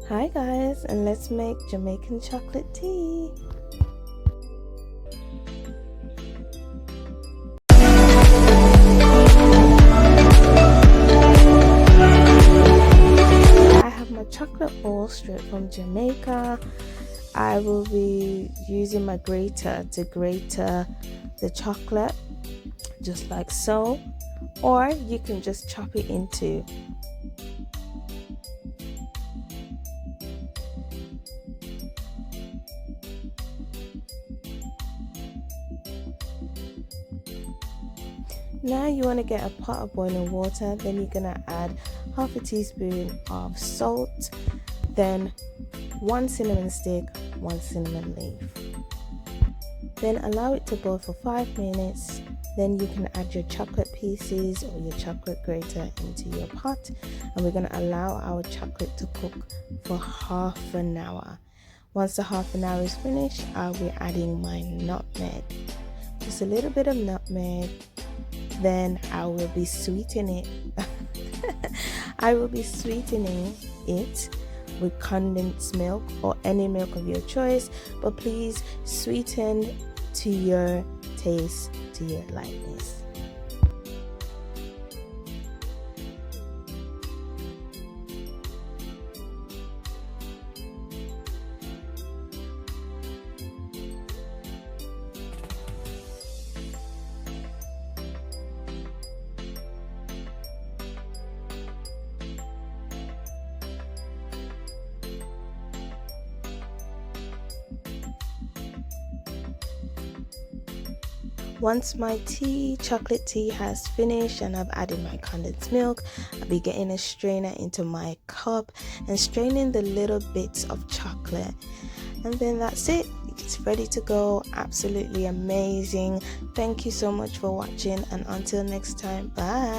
Hi guys, and let's make Jamaican chocolate tea. I have my chocolate ball straight from Jamaica. I will be using my grater to grate the chocolate just like so, or you can just chop it into. Now you want to get a pot of boiling water, then you're going to add half a teaspoon of salt, then 1 cinnamon stick, 1 cinnamon leaf. Then allow it to boil for 5 minutes. Then you can add your chocolate pieces or your chocolate grater into your pot, and we're going to allow our chocolate to cook for half an hour. Once the half an hour is finished, I'll be adding my nutmeg, just a little bit of nutmeg. Then I will be sweetening it. I will be sweetening it with condensed milk or any milk of your choice, but please sweeten to your taste, to your likeness. Once my chocolate tea has finished and I've added my condensed milk, I'll be getting a strainer into my cup and straining the little bits of chocolate. And then that's it. It's ready to go. Absolutely amazing. Thank you so much for watching, and until next time, bye.